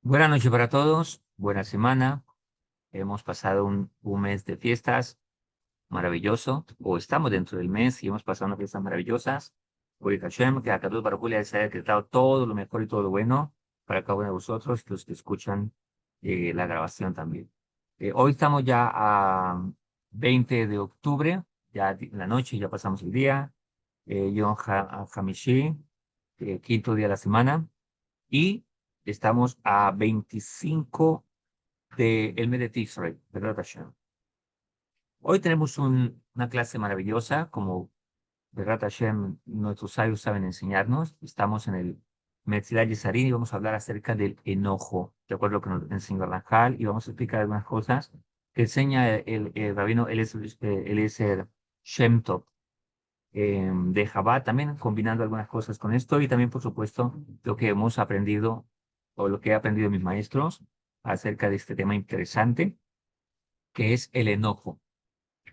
Buenas noches para todos, buena semana. Hemos pasado un mes de fiestas maravilloso, o estamos dentro del mes y hemos pasado unas fiestas maravillosas. Baruch Hashem, que a Kadosh Baruj Hu le haya decretado todo lo mejor y todo lo bueno para cada uno de vosotros, los que escuchan la grabación también. Hoy estamos ya a 20 de octubre, ya en la noche, ya pasamos el día. Yom Hamishi, quinto día de la semana. Y estamos a 25 del mes de Tishrei, ¿verdad, Hashem? Hoy tenemos una clase maravillosa, como ¿verdad, Hashem? Nuestros sabios saben enseñarnos. Estamos en el Metzilat Yesarín y vamos a hablar acerca del enojo, de acuerdo con lo que enseña Ranjal, y vamos a explicar algunas cosas que enseña el rabino Eliezer Shem Tov de Jabá, también combinando algunas cosas con esto y también, por supuesto, lo que hemos aprendido o lo que he aprendido de mis maestros acerca de este tema interesante, que es el enojo.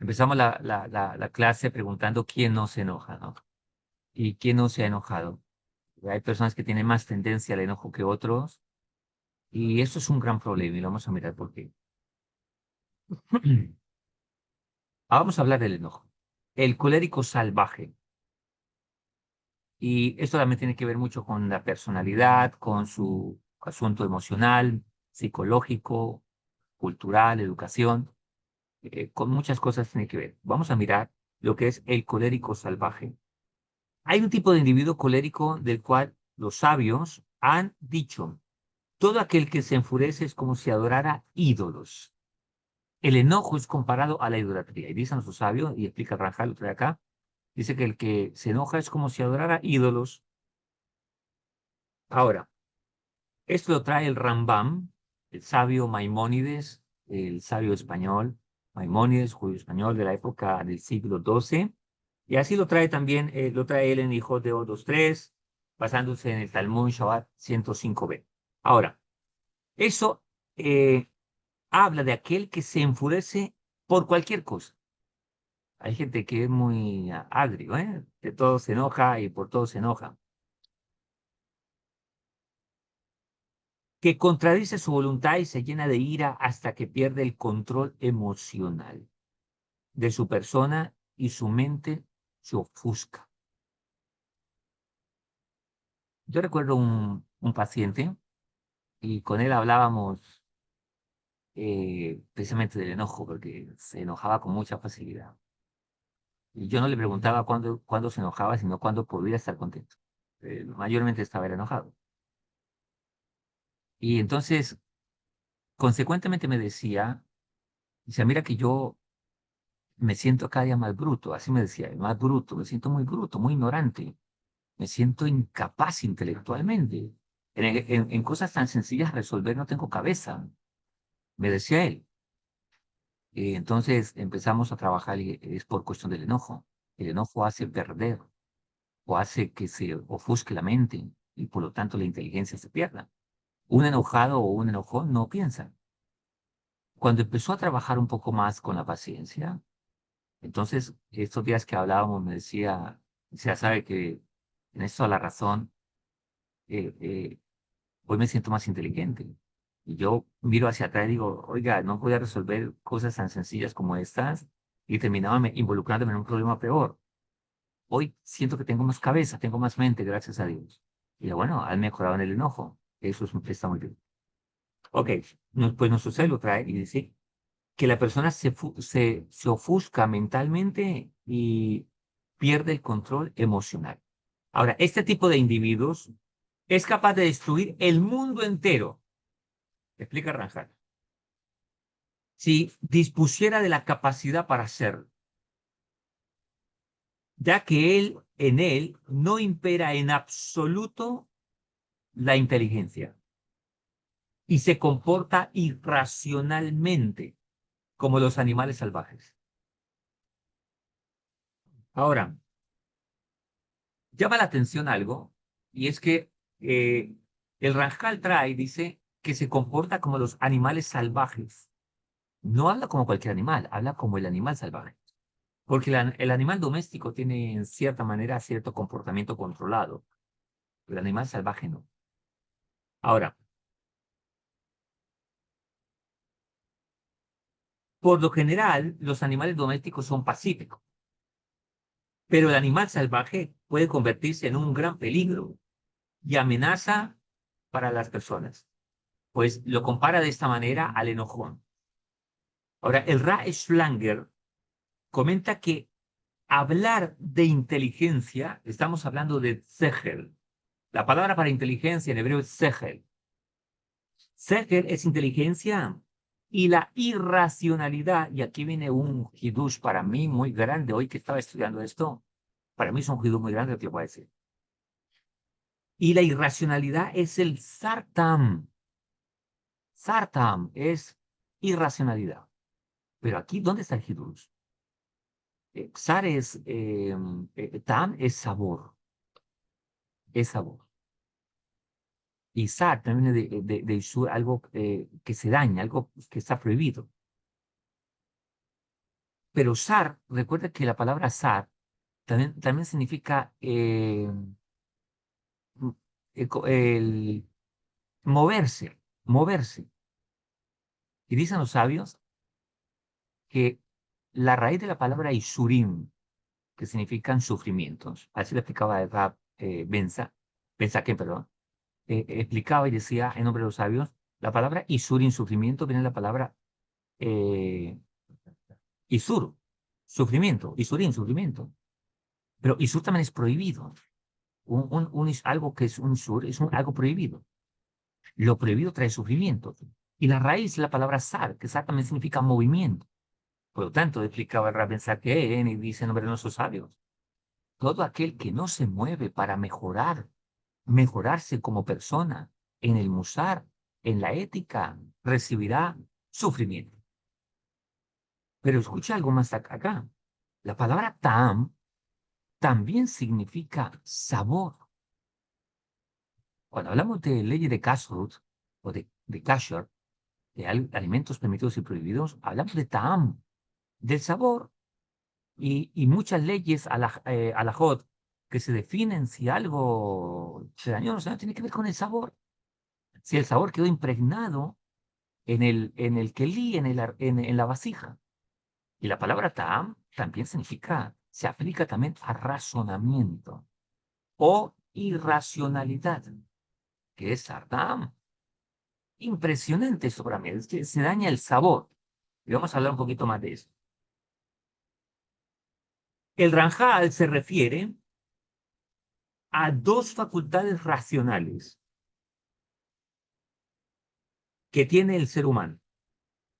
Empezamos la clase preguntando quién no se enoja, ¿no? Y quién no se ha enojado. Hay personas que tienen más tendencia al enojo que otros y eso es un gran problema y lo vamos a mirar por qué. Vamos a hablar del enojo. El colérico salvaje. Y esto también tiene que ver mucho con la personalidad, con su asunto emocional, psicológico, cultural, educación, con muchas cosas tiene que ver. Vamos a mirar lo que es el colérico salvaje. Hay un tipo de individuo colérico del cual los sabios han dicho, todo aquel que se enfurece es como si adorara ídolos. El enojo es comparado a la idolatría. Y dicen los sabios, y explica Rajal, lo trae acá, dice que el que se enoja es como si adorara ídolos. Ahora, esto lo trae el Rambam, el sabio Maimónides, el sabio español, Maimónides, judío español de la época del siglo XII, y así lo trae también, lo trae él en Hijos de 2.3, basándose en el Talmud Shabbat 105b. Ahora, eso habla de aquel que se enfurece por cualquier cosa. Hay gente que es muy agrio, ¿eh? De todo se enoja y por todo se enoja. Que contradice su voluntad y se llena de ira hasta que pierde el control emocional de su persona y su mente se ofusca. Yo recuerdo un paciente y con él hablábamos precisamente del enojo, porque se enojaba con mucha facilidad. Y yo no le preguntaba cuándo se enojaba, sino cuándo podía estar contento. Mayormente estaba era enojado. Y entonces, consecuentemente me decía, mira que yo me siento cada día más bruto, así me decía, más bruto, me siento muy bruto, muy ignorante, me siento incapaz intelectualmente. En cosas tan sencillas resolver no tengo cabeza, me decía él. Y entonces empezamos a trabajar y es por cuestión del enojo. El enojo hace perder o hace que se ofusque la mente y por lo tanto la inteligencia se pierda. Un enojado o un enojón no piensa. Cuando empezó a trabajar un poco más con la paciencia, entonces estos días que hablábamos me decía, ya sabe que en esto la razón, eh, eh, hoy me siento más inteligente. Y yo miro hacia atrás y digo, oiga, no podía resolver cosas tan sencillas como estas y terminaba involucrándome en un problema peor. Hoy siento que tengo más cabeza, tengo más mente, gracias a Dios. Y bueno, han mejorado en el enojo. Eso está muy bien. Ok, pues nuestro cel lo trae y dice que la persona se ofusca mentalmente y pierde el control emocional. Ahora, este tipo de individuos es capaz de destruir el mundo entero, explica Ranjal, si dispusiera de la capacidad para hacerlo, ya que en él no impera en absoluto la inteligencia y se comporta irracionalmente como los animales salvajes. Ahora, llama la atención algo, y es que el Ranjal trae, dice que se comporta como los animales salvajes. No habla como cualquier animal, habla como el animal salvaje. Porque el animal doméstico tiene en cierta manera cierto comportamiento controlado. El animal salvaje no. Ahora, Por lo general, los animales domésticos son pacíficos, pero el animal salvaje puede convertirse en un gran peligro y amenaza para las personas. Pues lo compara de esta manera al enojón. Ahora, el Ra Schlanger comenta que hablar de inteligencia, estamos hablando de Sehel. La palabra para inteligencia en hebreo es Sehel. Sehel es inteligencia y la irracionalidad, y aquí viene un hidush para mí muy grande, hoy que estaba estudiando esto, para mí es un hidush muy grande, te lo voy a decir. Y la irracionalidad es el sartam. Sartam es irracionalidad. Pero aquí, ¿dónde está el hidush? Sar es, tam es sabor, es sabor. Y sar también viene de isur, algo que se daña, algo que está prohibido. Pero sar, recuerda que la palabra sar también significa el moverse, moverse. Y dicen los sabios que la raíz de la palabra isurim, que significan sufrimientos, así lo explicaba el Rab Ben Zaken, perdón, explicaba y decía en nombre de los sabios, la palabra isurim, sufrimiento, viene de la palabra eh, isur, sufrimiento, isurim, sufrimiento. Pero isur también es prohibido. Algo que es un sur es algo prohibido. Lo prohibido trae sufrimiento. Y la raíz es la palabra sar, que sar también significa movimiento. Por lo tanto, explicaba el Rabben Zaken y dice en nombre de nuestros sabios, todo aquel que no se mueve para mejorarse como persona en el musar, en la ética, recibirá sufrimiento. Pero escucha algo más acá. La palabra tam también significa sabor. Cuando hablamos de leyes de kashrut o de kasher, de alimentos permitidos y prohibidos, hablamos de ta'am, del sabor, y muchas leyes alajot que se definen si algo se dañó o no, tiene que ver con el sabor. Si el sabor quedó impregnado en el kelí, en la vasija. Y la palabra ta'am también significa, se aplica también a razonamiento o irracionalidad, que es sardam. Impresionante eso para mí, es que se daña el sabor. Y vamos a hablar un poquito más de eso. El Ranjal se refiere a dos facultades racionales que tiene el ser humano.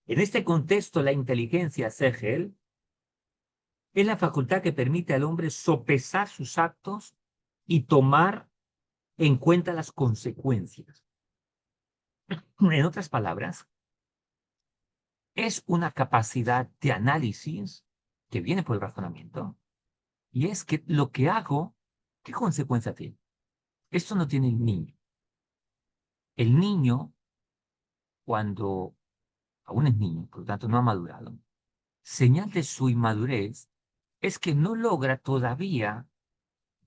En este contexto, la inteligencia Segel es la facultad que permite al hombre sopesar sus actos y tomar en cuenta las consecuencias. En otras palabras, es una capacidad de análisis que viene por el razonamiento, y es que lo que hago, ¿qué consecuencia tiene? Esto no tiene el niño. El niño, cuando aún es niño, por lo tanto no ha madurado, señal de su inmadurez es que no logra todavía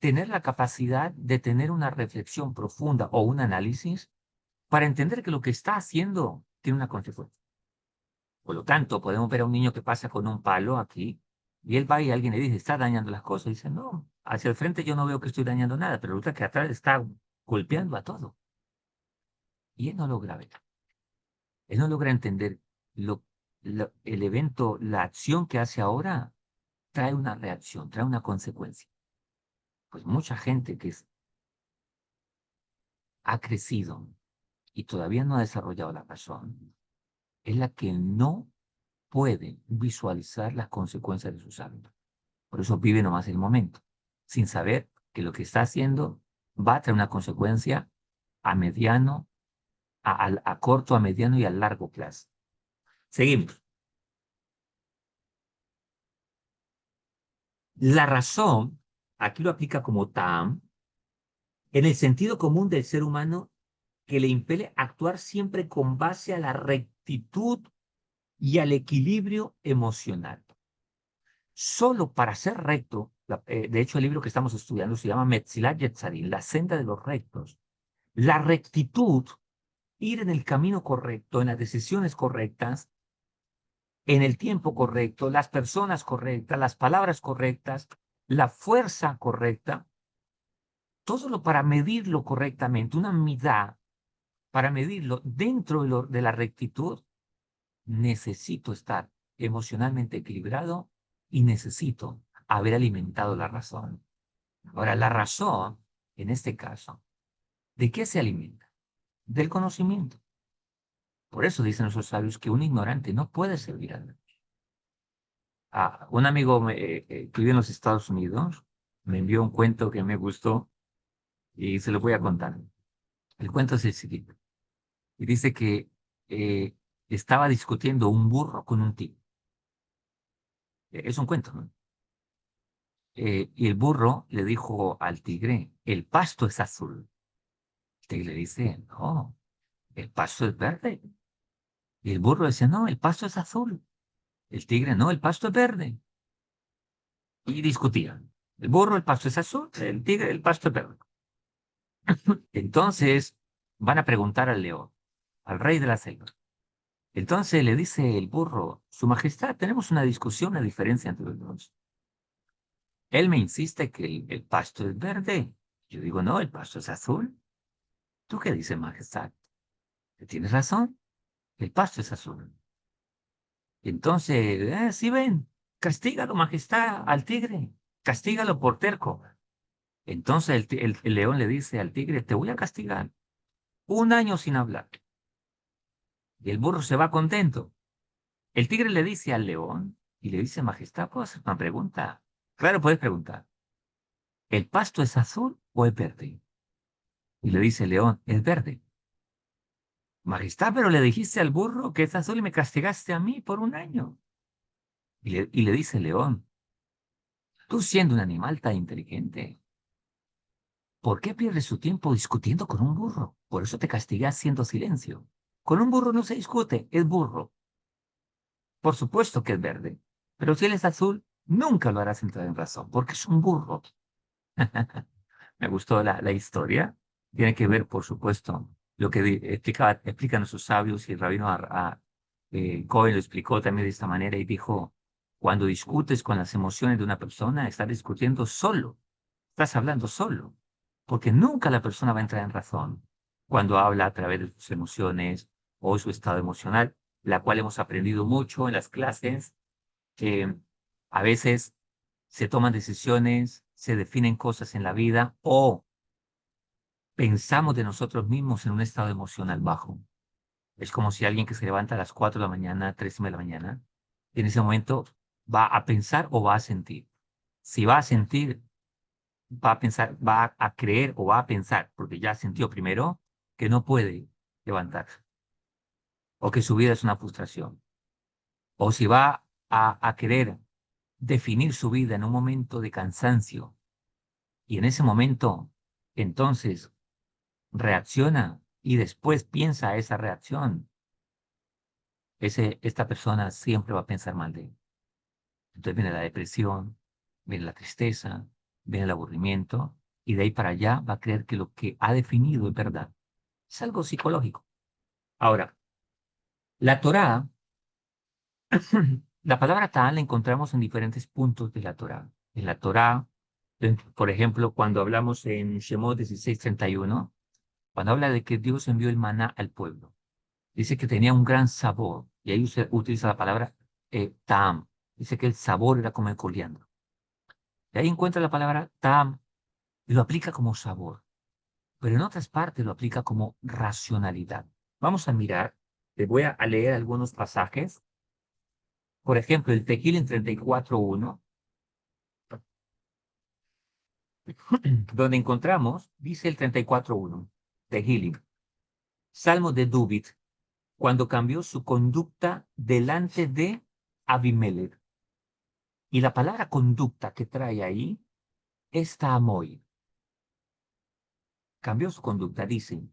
tener la capacidad de tener una reflexión profunda o un análisis para entender que lo que está haciendo tiene una consecuencia. Por lo tanto, podemos ver a un niño que pasa con un palo aquí y él va y alguien le dice, está dañando las cosas. Y dice, no, hacia el frente yo no veo que estoy dañando nada, pero resulta que atrás está golpeando a todo. Y él no logra ver. Él no logra entender el evento, la acción que hace ahora trae una reacción, trae una consecuencia. Pues mucha gente que ha crecido y todavía no ha desarrollado la razón es la que no puede visualizar las consecuencias de sus hábitos. Por eso vive nomás el momento, sin saber que lo que está haciendo va a traer una consecuencia a mediano, a corto, a mediano y a largo plazo. Seguimos. La razón, aquí lo aplica como tam, en el sentido común del ser humano que le impele a actuar siempre con base a la rectitud y al equilibrio emocional. Solo para ser recto, de hecho el libro que estamos estudiando se llama Metzilat Yetzarim, la senda de los rectos. La rectitud, ir en el camino correcto, en las decisiones correctas, en el tiempo correcto, las personas correctas, las palabras correctas, la fuerza correcta, todo lo para medirlo correctamente, una midá, para medirlo dentro de la rectitud, necesito estar emocionalmente equilibrado y necesito haber alimentado la razón. Ahora, la razón, en este caso, ¿de qué se alimenta? Del conocimiento. Por eso dicen nuestros sabios que un ignorante no puede servir a Dios. Un amigo que vive en los Estados Unidos me envió un cuento que me gustó y se lo voy a contar. El cuento es el siguiente. Y dice que eh, estaba discutiendo un burro con un tigre. Es un cuento, ¿no? Y el burro le dijo al tigre, el pasto es azul. El tigre le dice, no, el pasto es verde. Y el burro decía, no, el pasto es azul. El tigre, no, el pasto es verde. Y discutían. El burro, el pasto es azul, el tigre, el pasto es verde. Entonces van a preguntar al león, al rey de la selva. Entonces le dice el burro, Su Majestad, tenemos una discusión, una diferencia entre los dos. Él me insiste que el pasto es verde. Yo digo, no, el pasto es azul. ¿Tú qué dices, Majestad? Tienes razón, el pasto es azul. Entonces, si ven, castígalo, Majestad, al tigre, castígalo por terco. Entonces el león le dice al tigre, te voy a castigar 1 año sin hablar. Y el burro se va contento. El tigre le dice al león y le dice, Majestad, ¿puedo hacer una pregunta? Claro, puedes preguntar. ¿El pasto es azul o es verde? Y le dice el león, es verde. Majestad, pero le dijiste al burro que es azul y me castigaste a mí por 1 año. Y le dice el león, tú siendo un animal tan inteligente, ¿por qué pierdes su tiempo discutiendo con un burro? Por eso te castigué haciendo silencio. Con un burro no se discute, es burro. Por supuesto que es verde, pero si él es azul, nunca lo harás entrar en razón, porque es un burro. Me gustó la historia. Tiene que ver, por supuesto, lo que explican nuestros sabios y el rabino Cohen lo explicó también de esta manera y dijo, cuando discutes con las emociones de una persona, estás discutiendo solo, estás hablando solo, porque nunca la persona va a entrar en razón cuando habla a través de sus emociones o su estado emocional, la cual hemos aprendido mucho en las clases, que a veces se toman decisiones, se definen cosas en la vida o pensamos de nosotros mismos en un estado emocional bajo. Es como si alguien que se levanta a las 4 de la mañana, 3 de la mañana, en ese momento va a pensar o va a sentir. Si va a sentir, va a pensar, va a creer o va a pensar, porque ya sintió primero que no puede levantarse o que su vida es una frustración. O si va a querer definir su vida en un momento de cansancio y en ese momento, entonces reacciona y después piensa esa reacción, esta persona siempre va a pensar mal de él. Entonces viene la depresión, viene la tristeza, viene el aburrimiento, y de ahí para allá va a creer que lo que ha definido es verdad. Es algo psicológico. Ahora, la Torá, la palabra Ta'al la encontramos en diferentes puntos de la Torá. En la Torá, por ejemplo, cuando hablamos en Shemot 16:31, cuando habla de que Dios envió el maná al pueblo. Dice que tenía un gran sabor, y ahí utiliza la palabra tam. Dice que el sabor era como el coriandro. Y ahí encuentra la palabra tam y lo aplica como sabor, pero en otras partes lo aplica como racionalidad. Vamos a mirar, les voy a leer algunos pasajes. Por ejemplo, el Tequil en 34:1, donde encontramos, dice el 34:1, Tehilim, Salmo de Dubit, cuando cambió su conducta delante de Abimelech. Y la palabra conducta que trae ahí es tamoy. Cambió su conducta, dice.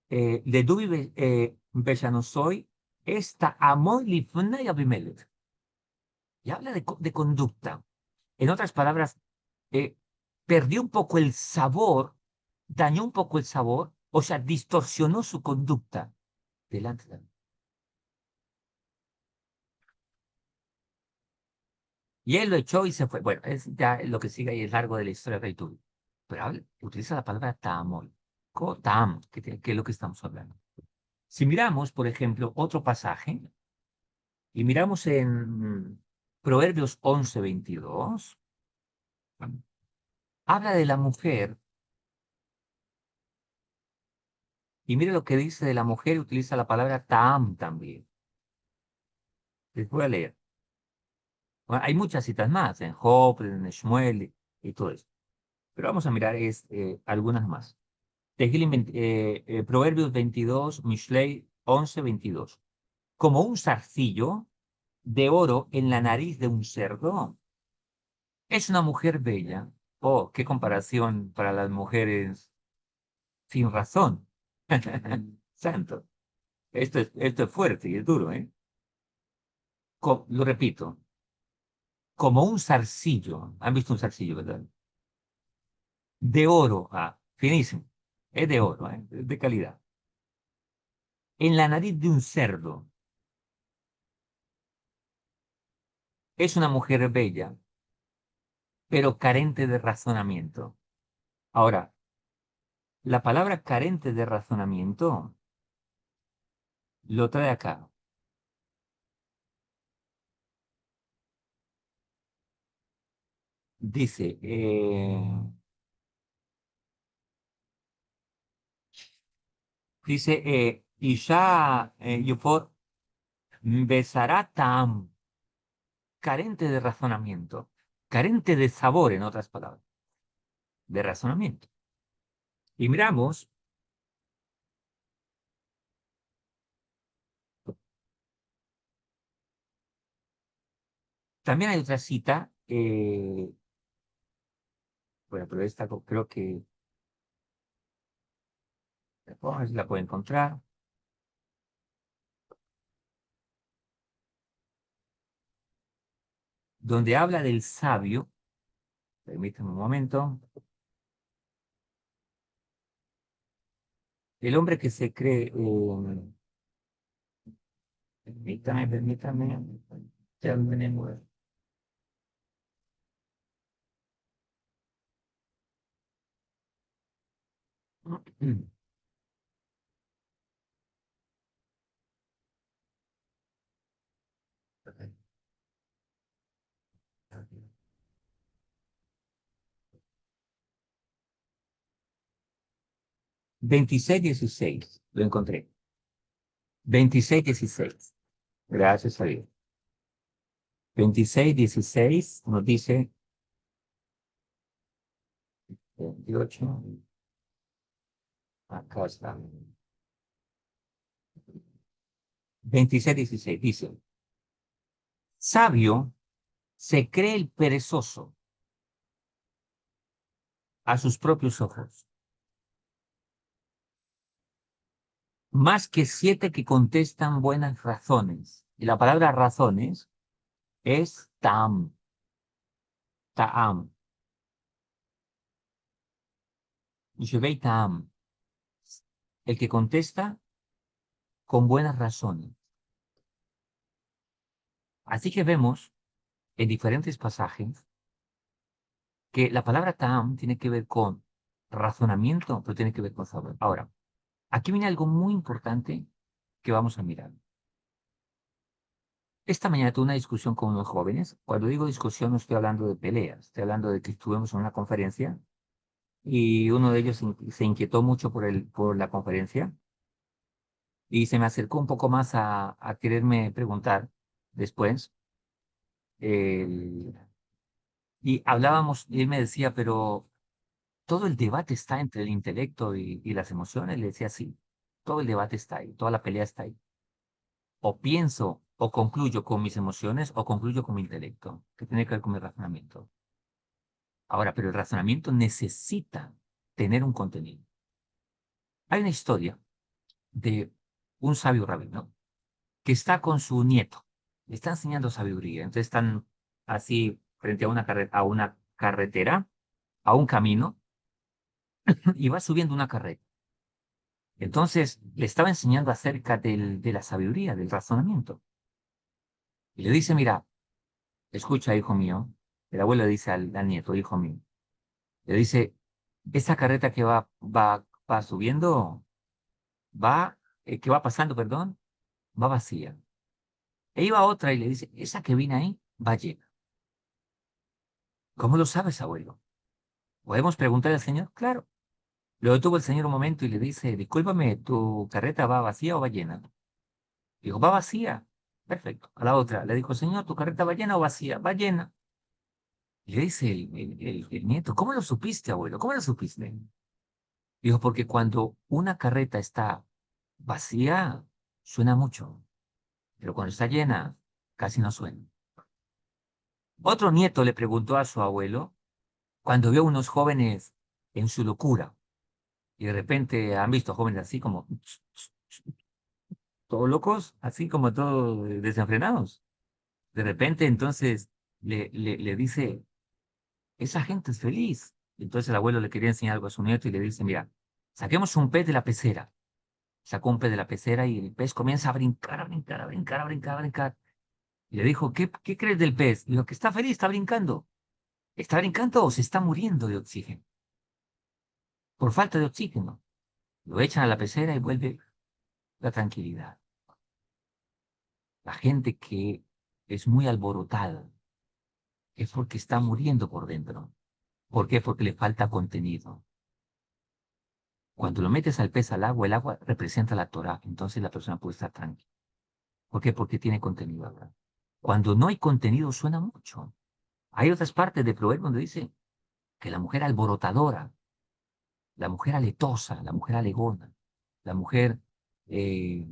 De Dubi Beshanosoy, esta amoy lifnei Abimelech. Y habla de conducta. En otras palabras, eh, perdió un poco el sabor, dañó un poco el sabor, o sea, distorsionó su conducta delante de él. Y él lo echó y se fue. Bueno, ya lo que sigue ahí es largo de la historia de Rey Tubal. Pero utiliza la palabra tamol, tam, que es lo que estamos hablando. Si miramos, por ejemplo, otro pasaje, y miramos en Proverbios 11:22, habla de la mujer, y mire lo que dice de la mujer, y utiliza la palabra tam también. Les voy a leer. Bueno, hay muchas citas más, en Job, en Shmuel y todo eso. Pero vamos a mirar algunas más. Tehillim Proverbios 22, Mishlei 11:22. Como un zarcillo de oro en la nariz de un cerdo. Es una mujer bella. Oh, qué comparación para las mujeres sin razón. Santo. Esto es fuerte y es duro, ¿eh? Lo repito, como un zarcillo. ¿Han visto un zarcillo, verdad? De oro. Ah, finísimo. Es de oro, ¿eh? Es de calidad. En la nariz de un cerdo. Es una mujer bella, pero carente de razonamiento. Ahora, la palabra carente de razonamiento lo trae acá. Dice, y ya Yufot Besaratam, carente de razonamiento, carente de sabor, en otras palabras, de razonamiento. Y miramos, también hay otra cita, bueno, pero esta creo que, a ver si la puedo encontrar, donde habla del sabio, permítame un momento, el hombre que se cree, permítame, ya lo tenemos. Mm, 26:16, lo encontré. 26:16. Gracias a Dios. 26:16 nos dice 28. Acá está. 26:16 dice, sabio se cree el perezoso a sus propios ojos, más que 7 que contestan buenas razones. Y la palabra razones es taam, yeshivei taam, el que contesta con buenas razones. Así que vemos en diferentes pasajes que la palabra taam tiene que ver con razonamiento, pero tiene que ver con saber. Ahora, aquí viene algo muy importante que vamos a mirar. Esta mañana tuve una discusión con unos jóvenes. Cuando digo discusión no estoy hablando de peleas, estoy hablando de que estuvimos en una conferencia y uno de ellos se inquietó mucho por la conferencia y se me acercó un poco más a quererme preguntar después. eh, y hablábamos, y él me decía, pero todo el debate está entre el intelecto y las emociones. Le decía, sí, todo el debate está ahí, toda la pelea está ahí. O pienso o concluyo con mis emociones o concluyo con mi intelecto, que tiene que ver con mi razonamiento. Ahora, pero el razonamiento necesita tener un contenido. Hay una historia de un sabio rabino que está con su nieto, le está enseñando sabiduría. Entonces están así frente a una carretera, a un camino, y va subiendo una carreta. Entonces le estaba enseñando acerca de la sabiduría, del razonamiento. Y le dice, mira, escucha, hijo mío. El abuelo le dice al nieto, hijo mío. Le dice, esa carreta que va subiendo, que va pasando, perdón, va vacía. E iba otra y le dice, esa que viene ahí va llena. ¿Cómo lo sabes, abuelo? ¿Podemos preguntarle al señor? Claro. Lo detuvo el señor un momento y le dice, discúlpame, ¿tu carreta va vacía o va llena? Dijo, va vacía. Perfecto. A la otra le dijo, señor, ¿tu carreta va llena o vacía? Va llena. Y le dice el nieto, ¿cómo lo supiste, abuelo? ¿Cómo lo supiste? Dijo, porque cuando una carreta está vacía, suena mucho, pero cuando está llena, casi no suena. Otro nieto le preguntó a su abuelo, cuando vio unos jóvenes en su locura, y de repente han visto jóvenes así como todos locos, así como todos desenfrenados. De repente entonces le dice, esa gente es feliz. Entonces el abuelo le quería enseñar algo a su nieto y le dice, mira, saquemos un pez de la pecera. Sacó un pez de la pecera y el pez comienza a brincar, a brincar, a brincar, a brincar, a brincar. Y le dijo, ¿qué crees del pez? Y dijo, que está feliz, está brincando. ¿Está brincando o se está muriendo de oxígeno? Por falta de oxígeno. Lo echan a la pecera y vuelve la tranquilidad. La gente que es muy alborotada es porque está muriendo por dentro. ¿Por qué? Porque le falta contenido. Cuando lo metes al pez al agua, el agua representa la Torah, entonces la persona puede estar tranquila. ¿Por qué? Porque tiene contenido acá. Cuando no hay contenido suena mucho. Hay otras partes de Proverbios donde dice que la mujer alborotadora, la mujer aletosa, la mujer alegona, la mujer eh,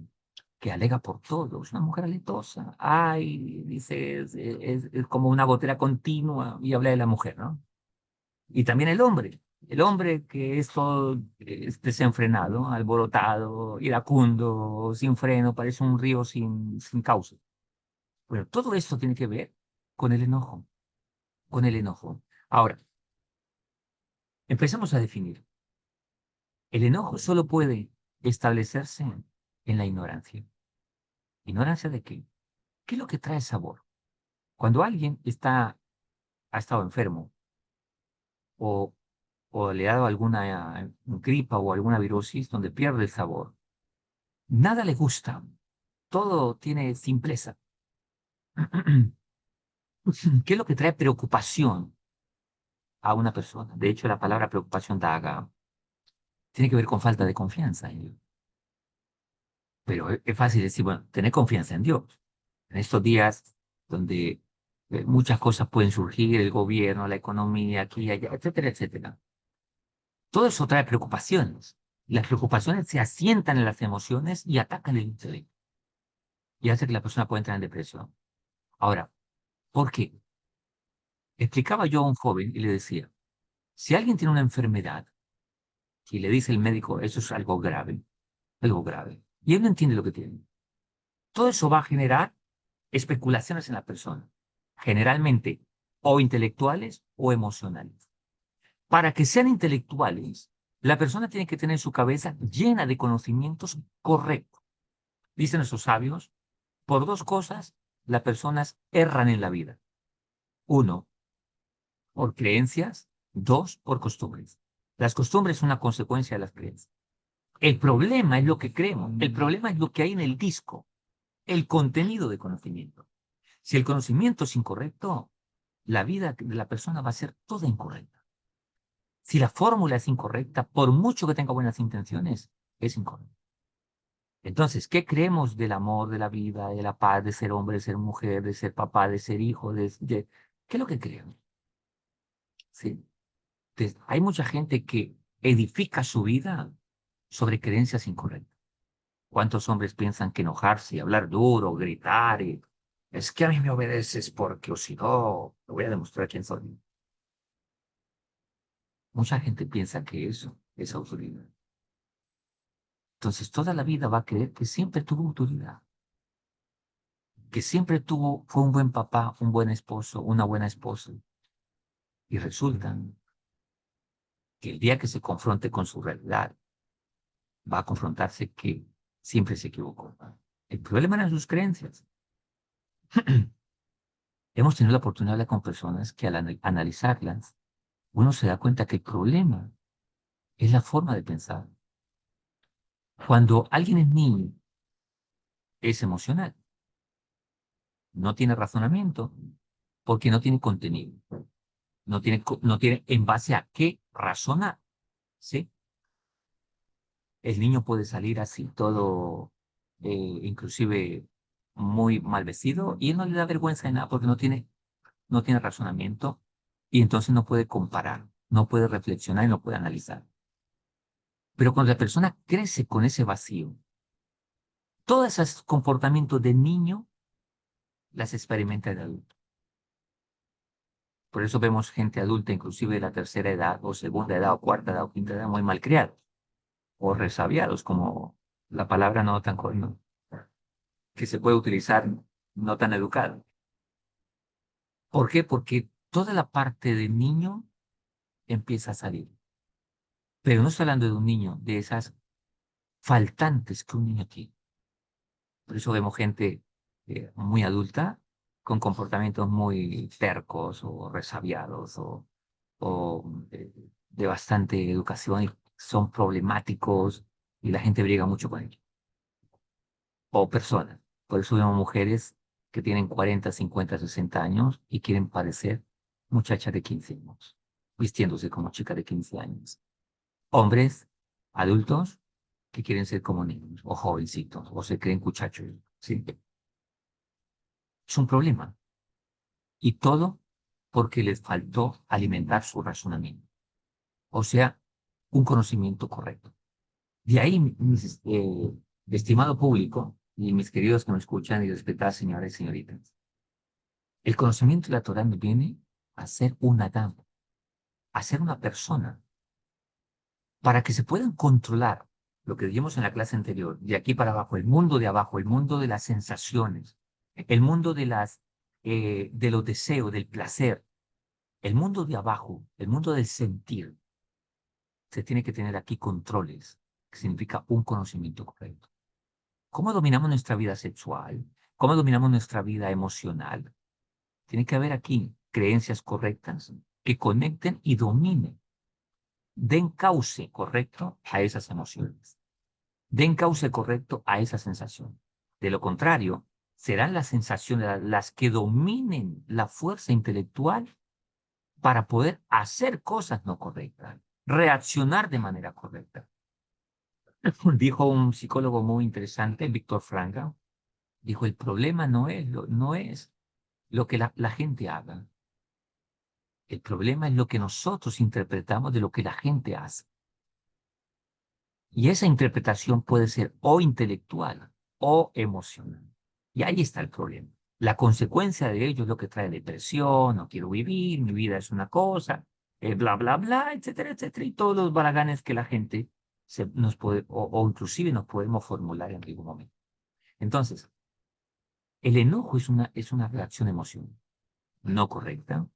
que alega por todo, es una mujer aletosa. Ay, dice, es como una gotera continua y habla de la mujer, ¿no? Y también el hombre que es todo desenfrenado, alborotado, iracundo, sin freno, parece un río sin cauce. Bueno, todo esto tiene que ver con el enojo, con el enojo. Ahora, empecemos a definir. El enojo solo puede establecerse en la ignorancia. ¿Ignorancia de qué? ¿Qué es lo que trae sabor? Cuando alguien ha estado enfermo o, o le ha dado alguna gripa o alguna virosis donde pierde el sabor, nada le gusta, todo tiene simpleza. ¿Qué es lo que trae preocupación a una persona? De hecho, la palabra preocupación tiene que ver con falta de confianza en Dios. Pero es fácil decir, bueno, tener confianza en Dios. En estos días donde muchas cosas pueden surgir, el gobierno, la economía, aquí y allá, etcétera, etcétera. Todo eso trae preocupaciones. Las preocupaciones se asientan en las emociones y atacan el intelecto y hace que la persona pueda entrar en depresión. Ahora, ¿por qué? Explicaba yo a un joven y le decía, si alguien tiene una enfermedad y le dice el médico, eso es algo grave, y él no entiende lo que tiene, todo eso va a generar especulaciones en la persona, generalmente o intelectuales o emocionales. Para que sean intelectuales, la persona tiene que tener su cabeza llena de conocimientos correctos. Dicen nuestros sabios, por dos cosas las personas erran en la vida. Uno, por creencias. Dos, por costumbres. Las costumbres son una consecuencia de las creencias. El problema es lo que creemos. El problema es lo que hay en el disco, el contenido de conocimiento. Si el conocimiento es incorrecto, la vida de la persona va a ser toda incorrecta. Si la fórmula es incorrecta, por mucho que tenga buenas intenciones, es incorrecta. Entonces, ¿qué creemos del amor, de la vida, de la paz, de ser hombre, de ser mujer, de ser papá, de ser hijo, ¿qué es lo que creemos? ¿Sí? Entonces, hay mucha gente que edifica su vida sobre creencias incorrectas. ¿Cuántos hombres piensan que enojarse y hablar duro, gritar, es que a mí me obedeces porque o si no, te voy a demostrar quién soy? Mucha gente piensa que eso es autoridad. Entonces, toda la vida va a creer que siempre tuvo autoridad, que siempre fue un buen papá, un buen esposo, una buena esposa. Y resulta que el día que se confronte con su realidad, va a confrontarse que siempre se equivocó. El problema eran sus creencias. hemos tenido la oportunidad de hablar con personas que al analizarlas, uno se da cuenta que el problema es la forma de pensar. Cuando alguien es niño, es emocional, no tiene razonamiento, porque no tiene contenido, no tiene en base a qué razonar, ¿sí? El niño puede salir así todo, inclusive muy mal vestido, y él no le da vergüenza de nada porque no tiene razonamiento, y entonces no puede comparar, no puede reflexionar y no puede analizar. Pero cuando la persona crece con ese vacío, todos esos comportamientos de niño las experimenta de adulto. Por eso vemos gente adulta, inclusive de la tercera edad, o segunda edad, o cuarta edad, o quinta edad, muy malcriados, o resabiados, como la palabra no tan no, que se puede utilizar, no tan educado. ¿Por qué? Porque toda la parte del niño empieza a salir. Pero no estoy hablando de un niño, de esas faltantes que un niño tiene. Por eso vemos gente muy adulta con comportamientos muy tercos o resabiados o de bastante educación y son problemáticos y la gente briega mucho con ellos. O personas. Por eso vemos mujeres que tienen 40, 50, 60 años y quieren parecer muchachas de 15 años, vistiéndose como chicas de 15 años. Hombres adultos que quieren ser como niños o jovencitos o se creen muchachos. ¿Sí? Es un problema. Y todo porque les faltó alimentar su razonamiento. O sea, un conocimiento correcto. De ahí, estimado público y mis queridos que me escuchan y respetadas señoras y señoritas, el conocimiento de la Torah nos viene a ser un Adán, a ser una persona, para que se puedan controlar lo que dijimos en la clase anterior, de aquí para abajo, el mundo de las sensaciones, el mundo de los deseos, del placer, el mundo de abajo, el mundo del sentir. Se tiene que tener aquí controles, que significa un conocimiento correcto. ¿Cómo dominamos nuestra vida sexual? ¿Cómo dominamos nuestra vida emocional? Tiene que haber aquí creencias correctas que conecten y dominen, den cauce correcto a esas emociones, den cauce correcto a esa sensación. De lo contrario, serán las sensaciones las que dominen la fuerza intelectual para poder hacer cosas no correctas, reaccionar de manera correcta. Dijo un psicólogo muy interesante, Víctor Frankl, dijo, el problema no es lo que la gente haga. El problema es lo que nosotros interpretamos de lo que la gente hace. Y esa interpretación puede ser o intelectual o emocional. Y ahí está el problema. La consecuencia de ello es lo que trae depresión, no quiero vivir, mi vida es una cosa, bla, bla, bla, etcétera, etcétera, y todos los balaganes que la gente nos puede, o inclusive nos podemos formular en algún momento. Entonces, el enojo es una reacción emocional no correcta,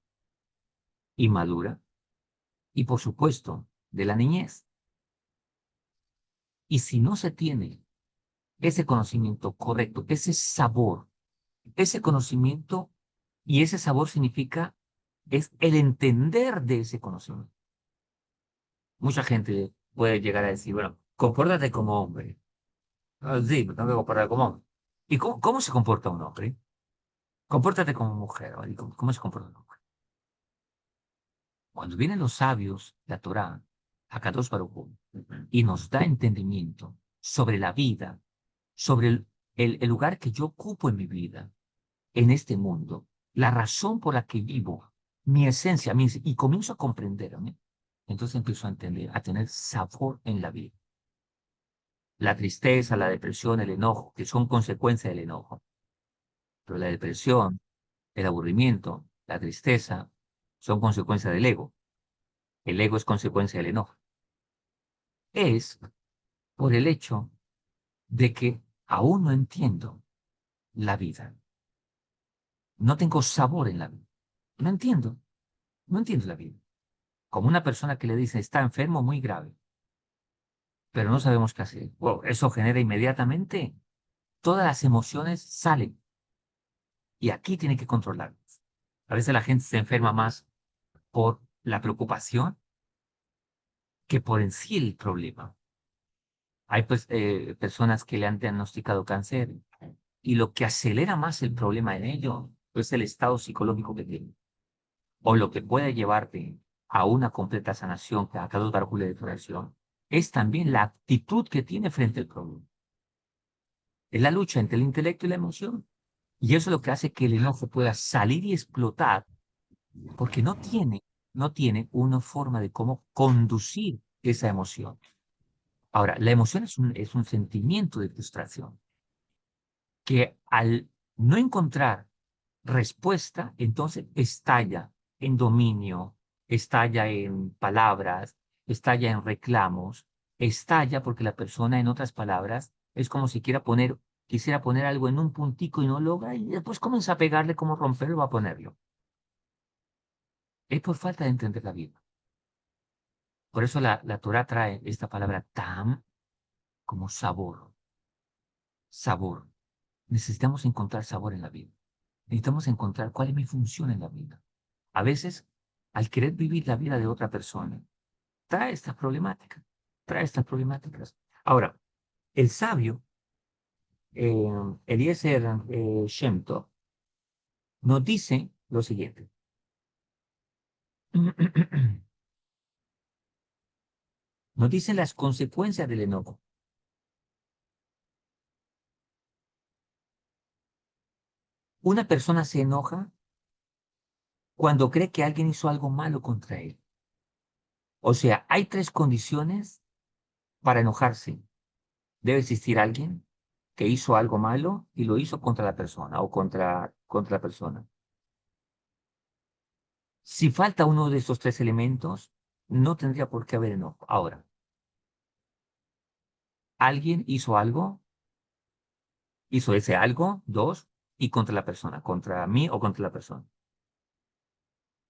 inmadura y, por supuesto, de la niñez. Y si no se tiene ese conocimiento correcto, ese sabor, ese conocimiento y ese sabor significa es el entender de ese conocimiento. Mucha gente puede llegar a decir, bueno, compórtate como hombre. Ah, sí, me tengo que comportar como hombre. ¿Y cómo se comporta un hombre? Compórtate como mujer. ¿Vale? ¿Cómo se comporta un hombre? Cuando vienen los sabios, la Torá, Hakadosh Baruj Hu, y nos da entendimiento sobre la vida, sobre el lugar que yo ocupo en mi vida, en este mundo, la razón por la que vivo, mi esencia, y comienzo a comprenderme, entonces empiezo a entender, a tener sabor en la vida. La tristeza, la depresión, el enojo, que son consecuencia del enojo. Pero la depresión, el aburrimiento, la tristeza, son consecuencia del ego. El ego es consecuencia del enojo. Es por el hecho de que aún no entiendo la vida. No tengo sabor en la vida. No entiendo. No entiendo la vida. Como una persona que le dice está enfermo muy grave, pero no sabemos qué hacer. Wow, eso genera inmediatamente todas las emociones salen y aquí tiene que controlar. A veces la gente se enferma más por la preocupación que por en sí el problema. Hay pues, personas que le han diagnosticado cáncer y lo que acelera más el problema en ello es el estado psicológico que tiene o lo que puede llevarte a una completa sanación, que acá los bárculos de floración, es también la actitud que tiene frente al problema. Es la lucha entre el intelecto y la emoción. Y eso es lo que hace que el enojo pueda salir y explotar, porque no tiene una forma de cómo conducir esa emoción. Ahora, la emoción es un sentimiento de frustración que al no encontrar respuesta, entonces estalla en dominio, estalla en palabras, estalla en reclamos, estalla porque la persona, en otras palabras, es como si quisiera poner algo en un puntico y no logra, y después comienza a pegarle como romperlo va a ponerlo. Es por falta de entender la vida. Por eso la Torah trae esta palabra tam como sabor, sabor. Necesitamos encontrar sabor en la vida. Necesitamos encontrar cuál es mi función en la vida. A veces, al querer vivir la vida de otra persona, trae estas problemáticas, trae estas problemáticas. Ahora, el sabio, Eliezer Shem Tov, nos dice lo siguiente. Nos dice las consecuencias del enojo. Una persona se enoja cuando cree que alguien hizo algo malo contra él. O sea, hay tres condiciones para enojarse. Debe existir alguien que hizo algo malo y lo hizo contra la persona o contra la persona. Si falta uno de estos tres elementos, no tendría por qué haber enojo. Ahora, alguien hizo ese algo, dos, y contra la persona, contra mí o contra la persona.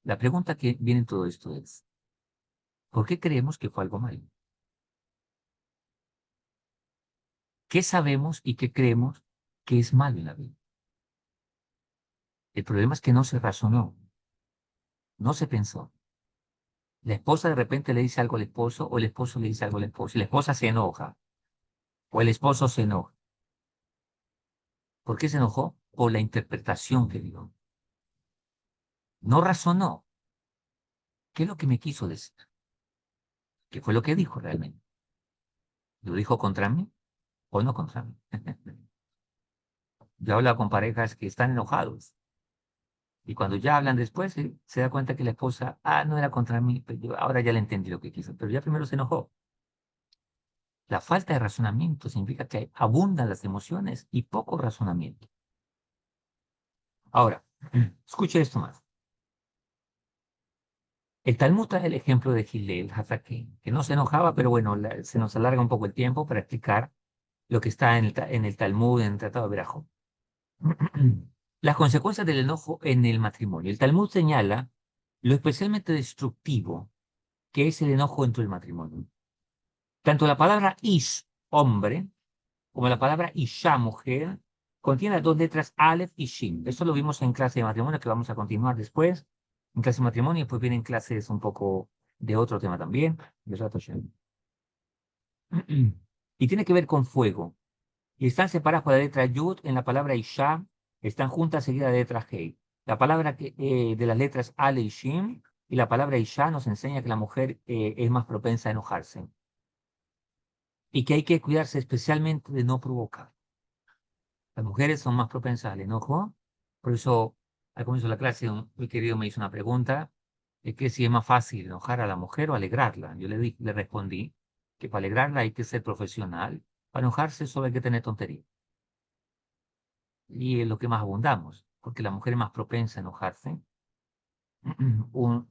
La pregunta que viene en todo esto es, ¿por qué creemos que fue algo malo? ¿Qué sabemos y qué creemos que es malo en la vida? El problema es que no se razonó, no se pensó. La esposa de repente le dice algo al esposo o el esposo le dice algo a la esposa y la esposa se enoja o el esposo se enoja. ¿Por qué se enojó? Por la interpretación que dio. No razonó. ¿Qué es lo que me quiso decir? ¿Qué fue lo que dijo realmente? ¿Lo dijo contra mí o no contra mí? Yo hablo con parejas que están enojados y cuando ya hablan después se da cuenta que la esposa, no era contra mí, pero ahora ya le entendí lo que quiso, pero ya primero se enojó. La falta de razonamiento significa que abundan las emociones y poco razonamiento. Ahora, escuche esto más. El Talmud trae el ejemplo de Hillel Hazaken, que no se enojaba, pero bueno, se nos alarga un poco el tiempo para explicar lo que está en el Talmud, en el Tratado de Berajot. Las consecuencias del enojo en el matrimonio. El Talmud señala lo especialmente destructivo que es el enojo dentro del matrimonio. Tanto la palabra ish, hombre, como la palabra isha, mujer, contiene las dos letras Aleph y Shin. Eso lo vimos en clase de matrimonio, que vamos a continuar después. En clase de matrimonio, y después vienen clases un poco de otro tema también. Besat Hashem. Y tiene que ver con fuego. Y están separadas por la letra Yud en la palabra Isha, están juntas seguidas de la letra Hei. La palabra de las letras Ale y Shin y la palabra Isha nos enseña que la mujer es más propensa a enojarse y que hay que cuidarse especialmente de no provocar. Las mujeres son más propensas al enojo, por eso al comienzo de la clase un querido me hizo una pregunta de que si es más fácil enojar a la mujer o alegrarla. Yo le respondí que para alegrarla hay que ser profesional, para enojarse solo hay que tener tontería. Y es lo que más abundamos, porque la mujer es más propensa a enojarse.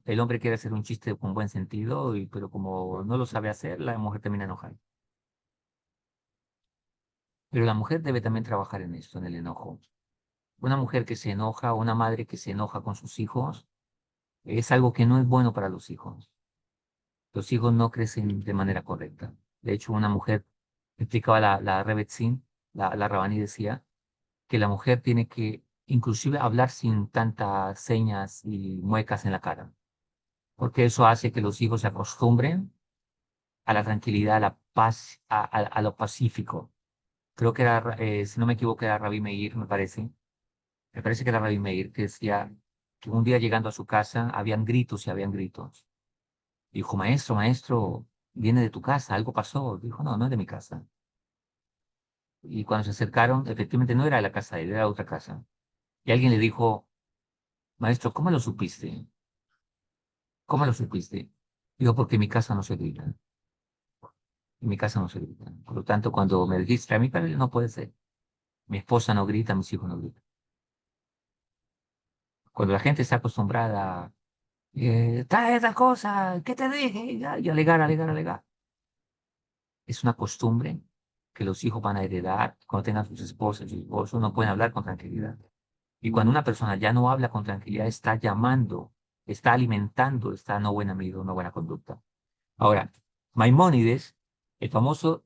El hombre quiere hacer un chiste con buen sentido, pero como no lo sabe hacer, la mujer termina enojada. Pero la mujer debe también trabajar en esto, en el enojo. Una mujer que se enoja, una madre que se enoja con sus hijos, es algo que no es bueno para los hijos. Los hijos no crecen de manera correcta. De hecho, una mujer, explicaba la Rebetzin, la Rabani decía, que la mujer tiene que inclusive hablar sin tantas señas y muecas en la cara, porque eso hace que los hijos se acostumbren a la tranquilidad, a la paz, a lo pacífico. Creo que era, si no me equivoco, era Rabbi Meir, me parece. Me parece que era Rabbi Meir que decía que un día llegando a su casa habían gritos y habían gritos. Dijo, maestro, maestro, viene de tu casa, algo pasó. Dijo, no, no es de mi casa. Y cuando se acercaron, efectivamente no era de la casa de él, era otra casa. Y alguien le dijo, maestro, ¿cómo lo supiste? ¿Cómo lo supiste? Digo, porque en mi casa no se grita. En mi casa no se grita. Por lo tanto, cuando me dijiste a mí, padre, no puede ser. Mi esposa no grita, mis hijos no gritan. Cuando la gente está acostumbrada, trae esta cosa, ¿qué te dije? Y alegar, alegar, alegar. Es una costumbre que los hijos van a heredar cuando tengan sus esposas, sus esposos, no pueden hablar con tranquilidad. Y cuando una persona ya no habla con tranquilidad, está llamando, está alimentando esta no buena medida, no buena conducta. Ahora, Maimónides, el famoso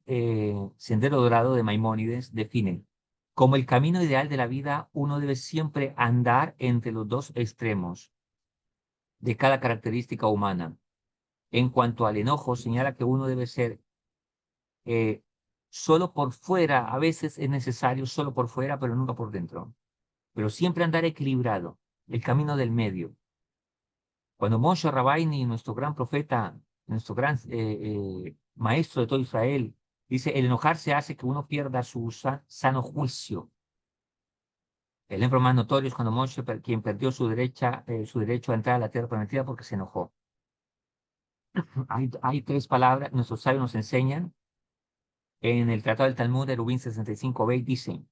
Sendero Dorado de Maimónides, define como el camino ideal de la vida, uno debe siempre andar entre los dos extremos de cada característica humana. En cuanto al enojo, señala que uno debe ser eh, solo por fuera, a veces es necesario solo por fuera, pero nunca por dentro. Pero siempre andar equilibrado, el camino del medio. Cuando Moshe Rabbeinu, nuestro gran profeta, nuestro gran maestro de todo Israel, dice, el enojarse hace que uno pierda su sano juicio. El ejemplo más notorio es cuando Moshe, quien perdió su derecho a entrar a la tierra prometida porque se enojó. Hay tres palabras, nuestros sabios nos enseñan, en el Tratado del Talmud de Eruvin 65b, dice,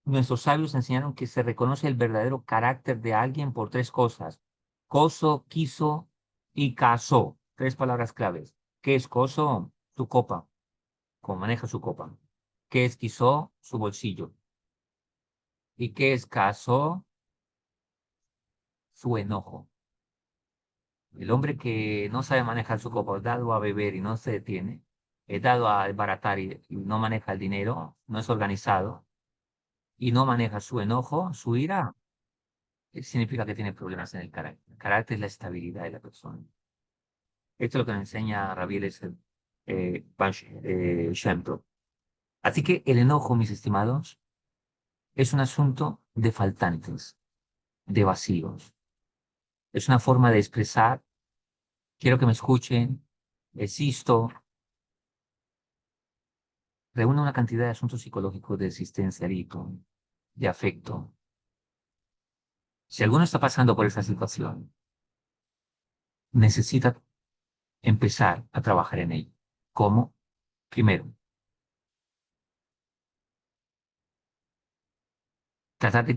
nuestros sabios enseñaron que se reconoce el verdadero carácter de alguien por tres cosas. Coso, quiso y casó. Tres palabras claves. ¿Qué es coso? Su copa, cómo maneja su copa. ¿Qué es quiso? Su bolsillo. ¿Y qué es casó? Su enojo. El hombre que no sabe manejar su copa, dado a beber y no se detiene, es dado a desbaratar y no maneja el dinero, no es organizado y no maneja su enojo, su ira, significa que tiene problemas en el carácter. El carácter es la estabilidad de la persona. Esto es lo que nos enseña Rabbi Eliezer Shem Tov. Así que el enojo, mis estimados, es un asunto de faltantes, de vacíos. Es una forma de expresar, quiero que me escuchen, existo, reúne una cantidad de asuntos psicológicos de existencialismo, de afecto. Si alguno está pasando por esa situación, necesita empezar a trabajar en ello. ¿Cómo? Primero, tratar de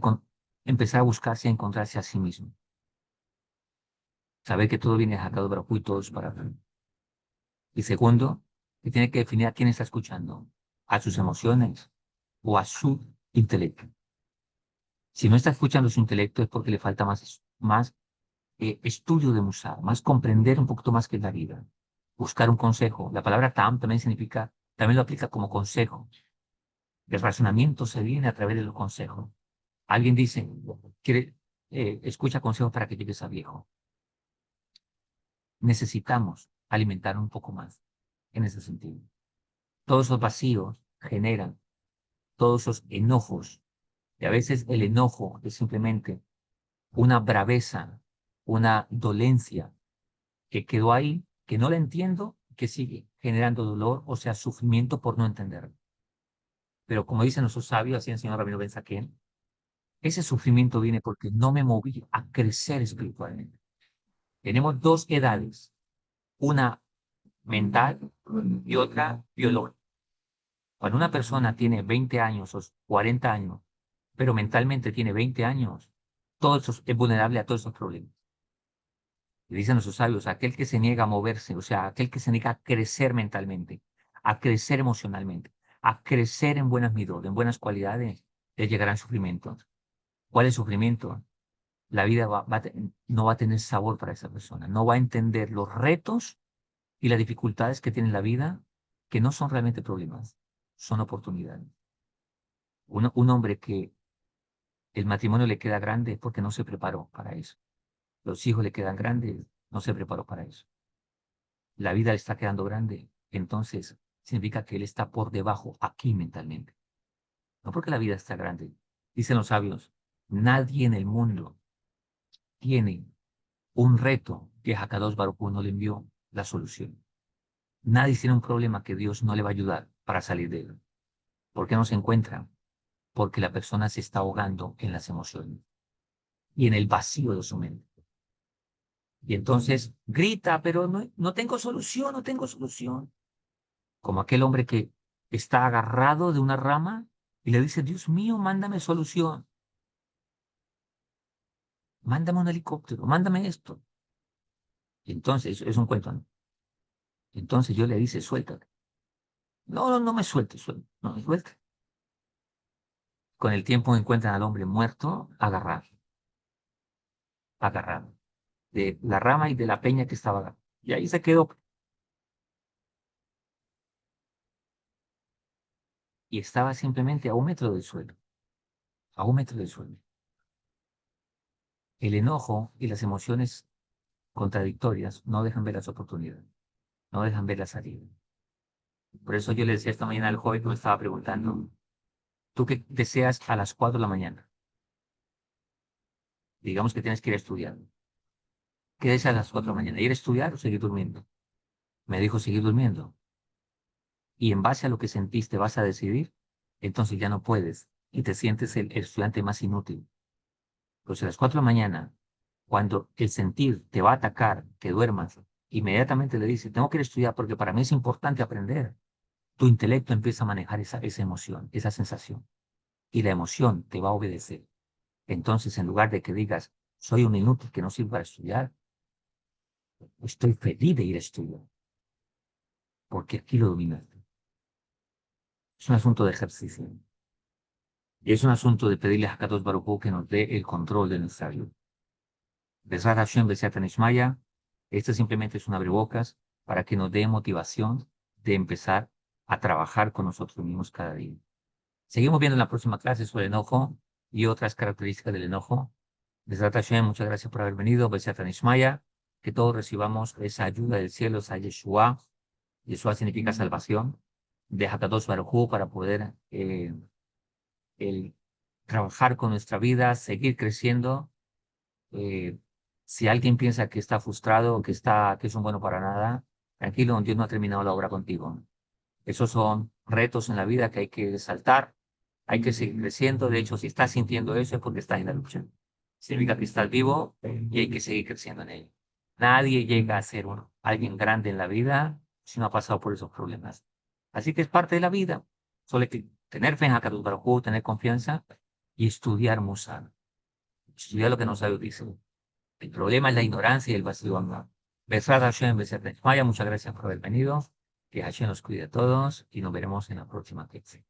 empezar a buscarse y a encontrarse a sí mismo. Saber que todo viene sacado para y todo es para él. Y segundo, que tiene que definir a quién está escuchando, a sus emociones o a su intelecto. Si no está escuchando su intelecto es porque le falta más estudio de Musar, más comprender un poquito más que es la vida. Buscar un consejo. La palabra tam también significa, también lo aplica como consejo. El razonamiento se viene a través de los consejos. Alguien dice, quiere, escucha consejos para que llegues a viejo. Necesitamos alimentar un poco más en ese sentido. Todos esos vacíos generan todos esos enojos. Y a veces el enojo es simplemente una braveza, una dolencia que quedó ahí, que no la entiendo, que sigue generando dolor, o sea, sufrimiento por no entenderlo. Pero como dicen nuestros sabios, así el señor Ramiro Ben Saquén, ese sufrimiento viene porque no me moví a crecer espiritualmente. Tenemos dos edades, una mental y otra biológica. Cuando una persona tiene 20 años o 40 años, pero mentalmente tiene 20 años, todo eso es vulnerable a todos esos problemas. Y dicen nuestros sabios, aquel que se niega a moverse, o sea, aquel que se niega a crecer mentalmente, a crecer emocionalmente, a crecer en buenas midot, en buenas cualidades, le llegarán sufrimientos. ¿Cuál es el sufrimiento? La vida no va a tener sabor para esa persona, no va a entender los retos y las dificultades que tiene la vida, que no son realmente problemas, son oportunidades. Un hombre que el matrimonio le queda grande porque no se preparó para eso. Los hijos le quedan grandes, no se preparó para eso. La vida le está quedando grande, entonces significa que él está por debajo aquí mentalmente. No porque la vida está grande. Dicen los sabios, nadie en el mundo tiene un reto que Hakadosh Baruj Hu no le envió la solución. Nadie tiene un problema que Dios no le va a ayudar para salir de él. ¿Por qué no se encuentra? Porque la persona se está ahogando en las emociones y en el vacío de su mente. Y entonces grita, pero no tengo solución, no tengo solución. Como aquel hombre que está agarrado de una rama y le dice, Dios mío, mándame solución, mándame un helicóptero, mándame esto. Y entonces, es un cuento, ¿no? Entonces yo le dice, suéltate. No, no, no me suelte, no me suelte. Con el tiempo encuentran al hombre muerto, agarrado, de la rama y de la peña que estaba agarrado. Y ahí se quedó y estaba simplemente a 1 metro del suelo, a 1 metro del suelo. El enojo y las emociones contradictorias no dejan ver las oportunidades, no dejan ver la salida. Por eso yo le decía esta mañana al joven que me estaba preguntando, ¿tú qué deseas a las 4 de la mañana? Digamos que tienes que ir a estudiar. ¿Qué deseas a las 4 de la mañana? ¿Ir a estudiar o seguir durmiendo? Me dijo seguir durmiendo. Y en base a lo que sentiste vas a decidir, entonces ya no puedes y te sientes el estudiante más inútil. Pues a las 4 de la mañana, cuando el sentir te va a atacar, que duermas, inmediatamente le dices, tengo que ir a estudiar porque para mí es importante aprender. Tu intelecto empieza a manejar esa emoción, esa sensación, y la emoción te va a obedecer. Entonces, en lugar de que digas, soy un inútil que no sirve para estudiar, estoy feliz de ir a estudiar, porque aquí lo dominaste. Es un asunto de ejercicio. Y es un asunto de pedirle a Kadosh Baruj Hu que nos dé el control de nuestra vida. Besrat Hashem, Besat Nishmaya, esto simplemente es un abrebocas para que nos dé motivación de empezar a trabajar con nosotros mismos cada día. Seguimos viendo en la próxima clase sobre el enojo y otras características del enojo. Besrat Hashem, muchas gracias por haber venido. Besat Nishmaya, que todos recibamos esa ayuda del cielo, esa Yeshua. Yeshua significa salvación. De Hakadosh Baruj Hu para poder el trabajar con nuestra vida, seguir creciendo. Eh, si alguien piensa que está frustrado, que es un bueno para nada, tranquilo, Dios no ha terminado la obra contigo. Esos son retos en la vida que hay que saltar, hay que seguir creciendo. De hecho, si estás sintiendo eso es porque estás en la lucha. Significa que estás vivo y hay que seguir creciendo en ello. Nadie llega a ser alguien grande en la vida si no ha pasado por esos problemas. Así que es parte de la vida. Solo hay que tener fe en Hakadosh Baruj Hu, tener confianza y estudiar Musar. Estudiar lo que nos sabe dice. El problema es la ignorancia y el vacío amor. Besrat Hashem, Besat Maya, muchas gracias por haber venido. Que Hashem nos cuide a todos y nos veremos en la próxima clase.